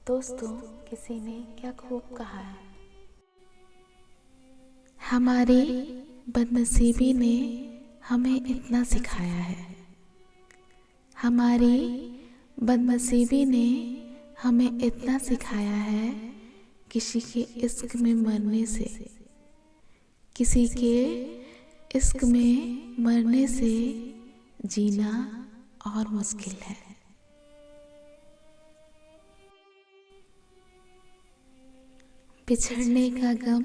दोस्तों, किसी ने क्या खूब कहा है, हमारी बदनसीबी ने हमें इतना सिखाया है। हमारी बदनसीबी ने हमें इतना सिखाया है, किसी के इश्क में मरने से, किसी के इश्क में मरने से जीना और मुश्किल है। बिछड़ने का गम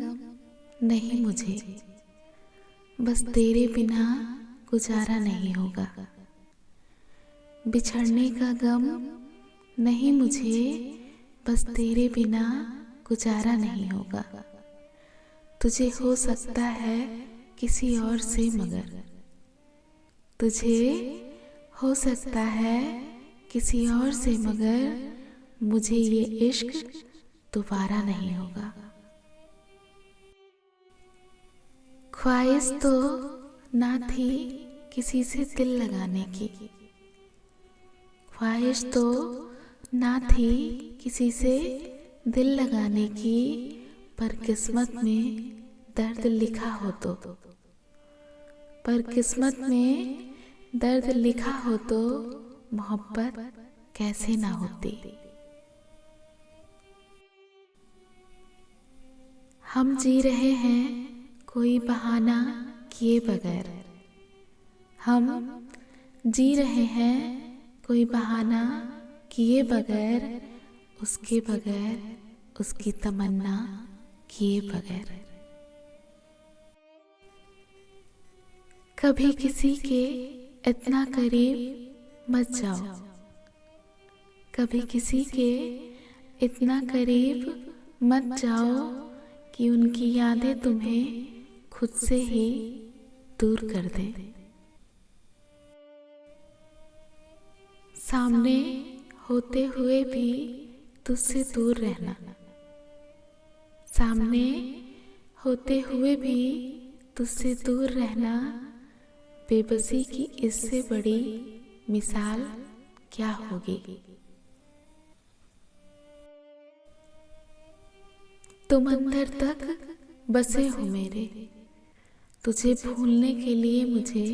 नहीं मुझे, बस तेरे बिना गुजारा नहीं होगा। बिछड़ने का गम नहीं मुझे, बस तेरे बिना गुजारा नहीं होगा। तुझे हो सकता है किसी और से, मगर तुझे हो सकता है किसी और से, मगर मुझे ये इश्क दोबारा नहीं होगा। ख्वाहिश तो ना थी किसी से दिल लगाने की, ख्वाहिश तो ना थी किसी से दिल लगाने की, पर किस्मत में दर्द लिखा हो तो, पर किस्मत में दर्द लिखा हो तो मोहब्बत कैसे ना होती। हम जी रहे हैं कोई बहाना किए बगैर, हम जी रहे हैं कोई बहाना किए बगैर, उसके बगैर, उसकी तमन्ना किए बगैर। कभी किसी के इतना करीब मत जाओ, कभी किसी के इतना करीब मत जाओ कि उनकी यादें तुम्हें खुद से ही दूर कर दे। सामने होते हुए भी तुझसे दूर रहना, सामने होते हुए भी तुझसे दूर रहना, बेबसी की इससे बड़ी मिसाल क्या होगी। तुम अंदर तक बसे हो मेरे, तुझे भूलने के लिए मुझे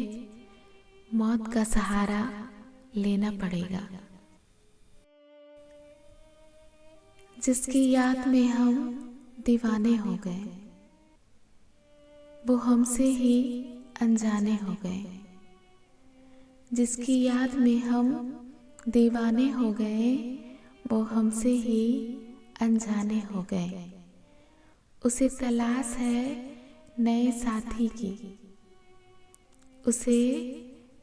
मौत का सहारा लेना पड़ेगा। जिसकी याद में हम दीवाने हो गए, वो हमसे ही अनजाने हो गए। जिसकी याद में हम दीवाने हो गए, वो हमसे ही अनजाने हो गए। उसे तलाश है नए साथी की, उसे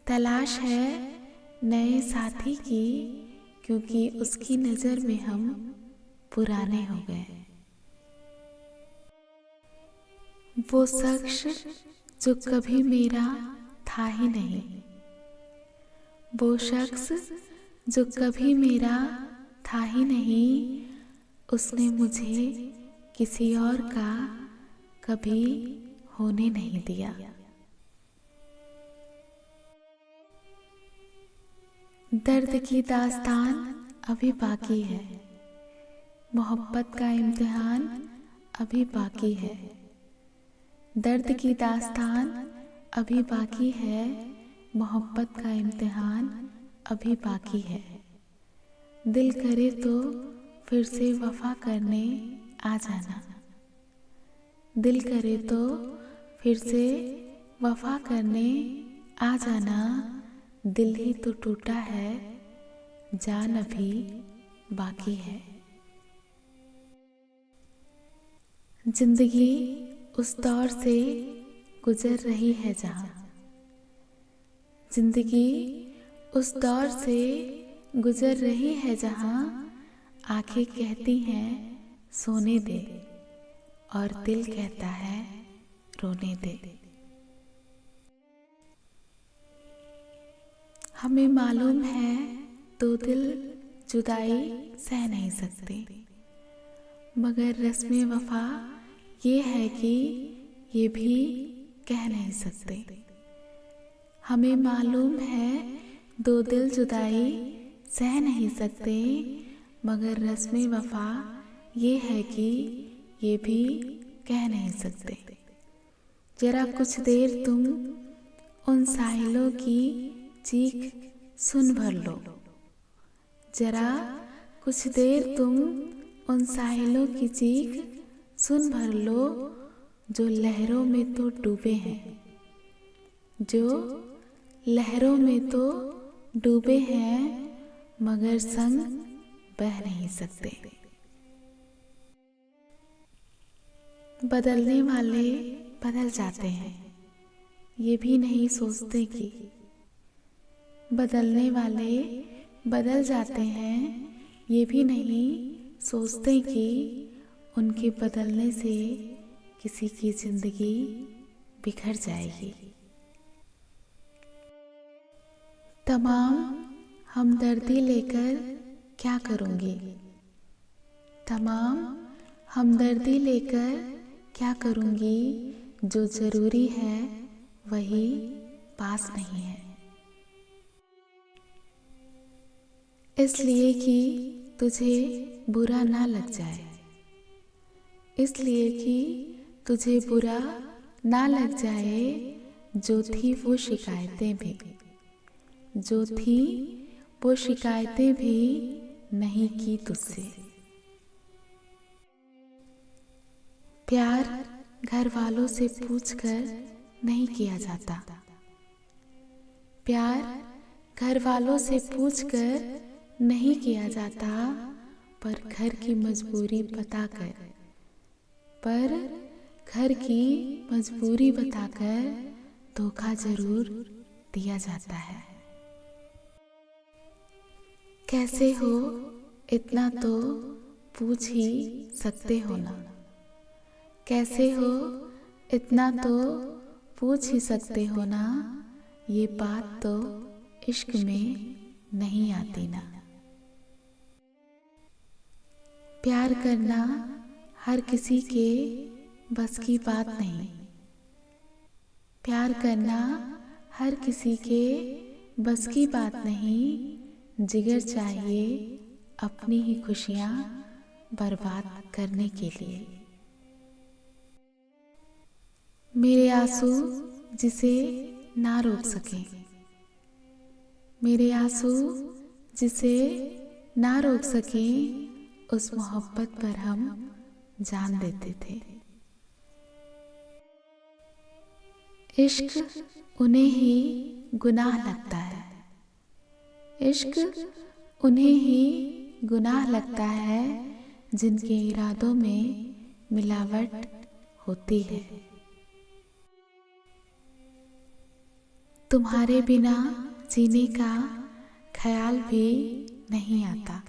तलाश है नए साथी की, क्योंकि उसकी नजर में हम पुराने हो गए। वो शख्स जो कभी मेरा था ही नहीं, वो शख्स जो कभी मेरा था ही नहीं, उसने मुझे किसी और का कभी होने नहीं दिया। दर्द की दास्तान अभी बाकी है, मोहब्बत का इम्तिहान अभी बाकी है। दर्द की दास्तान अभी बाकी है, मोहब्बत का इम्तिहान अभी बाकी है। दिल करे तो फिर से वफा करने आ जाना, दिल करे तो फिर से वफा करने आ जाना। दिल ही तो टूटा है, जान अभी बाकी है। जिंदगी उस दौर से गुजर रही है जहां, जिंदगी उस दौर से गुजर रही है जहां, आंखें कहती हैं सोने दे और दिल कहता है रोने दे। हमें मालूम है दो दिल जुदाई सह नहीं सकते, मगर रस्मे वफा ये है कि ये भी कह नहीं सकते। हमें मालूम है दो दिल जुदाई सह नहीं सकते, मगर रस्म वफा ये है कि ये भी कह नहीं सकते। जरा कुछ देर तुम उन साहिलों की चीख सुन भर लो, जरा कुछ देर तुम उन साहिलों की चीख सुन भर लो, जो लहरों में तो डूबे हैं, जो लहरों में तो डूबे हैं, मगर संग बह नहीं सकते। बदलने वाले बदल जाते हैं, ये भी नहीं सोचते कि बदलने वाले बदल जाते हैं, ये भी नहीं सोचते कि उनके बदलने से किसी की जिंदगी बिखर जाएगी। तमाम हमदर्दी लेकर क्या करूँगी, तमाम हमदर्दी लेकर क्या करूँगी, जो ज़रूरी है वही पास नहीं है। इसलिए कि तुझे बुरा ना लग जाए, इसलिए कि तुझे बुरा ना लग जाए, जो थी वो शिकायतें भी, जो थी वो शिकायतें भी नहीं की तुझसे। प्यार घर वालों से पूछकर नहीं किया जाता, प्यार घर वालों से पूछकर नहीं किया जाता, पर घर की मजबूरी बताकर, पर घर की मजबूरी बताकर धोखा जरूर दिया जाता है। कैसे हो इतना तो पूछ ही सकते हो ना, कैसे हो इतना तो पूछ ही सकते हो ना, ये बात तो इश्क में नहीं आती ना। प्यार करना हर किसी के बस की बात नहीं, प्यार करना हर किसी के बस की बात नहीं, जिगर चाहिए अपनी ही खुशियाँ बर्बाद करने के लिए। मेरे आंसू जिसे ना रोक सके, मेरे आंसू जिसे ना रोक सके, उस मोहब्बत पर हम जान देते थे। इश्क उन्हें ही गुनाह लगता है, इश्क उन्हें ही गुनाह लगता है, जिनके इरादों में मिलावट होती है। तुम्हारे बिना जीने का ख्याल भी नहीं आता,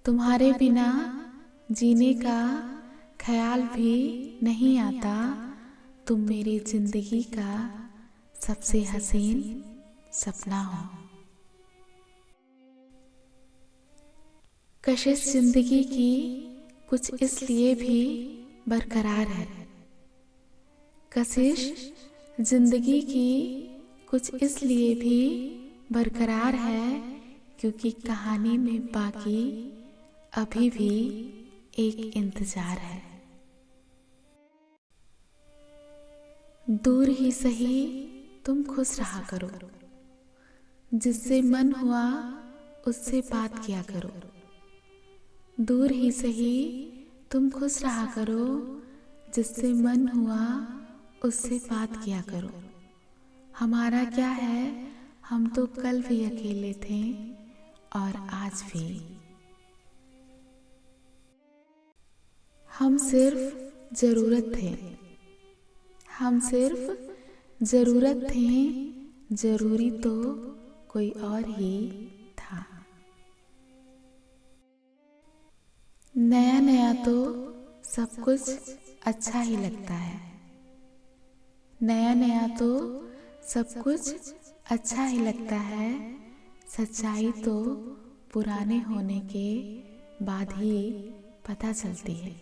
तुम्हारे बिना जीने का ख्याल भी नहीं आता, तुम मेरी जिंदगी का सबसे हसीन सपना हो। कशिश जिंदगी की कुछ इसलिए भी बरकरार है, कशिश जिंदगी की कुछ इसलिए भी बरकरार है, क्योंकि कहानी में बाकी अभी भी एक इंतजार है। दूर ही सही तुम खुश रहा करो, जिससे मन हुआ उससे बात किया करो। दूर ही सही तुम खुश रहा करो, जिससे मन हुआ उससे बात किया करो। हमारा क्या है, हम तो कल भी अकेले थे और आज भी। हम सिर्फ जरूरत थे, हम सिर्फ जरूरत थे, जरूरी तो कोई और ही था। नया नया तो सब कुछ अच्छा ही लगता है, नया नया तो सब कुछ अच्छा ही लगता है, सच्चाई तो पुराने होने के बाद ही पता चलती है।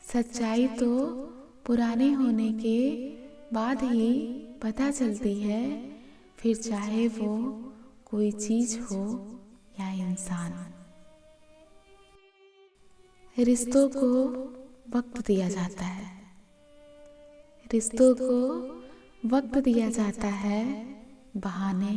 सच्चाई तो पुराने होने के बाद ही पता चलती है, फिर चाहे वो कोई चीज़ हो या इंसान। रिश्तों को वक्त दिया जाता है, रिश्तों को वक्त दिया जाता है, बहाने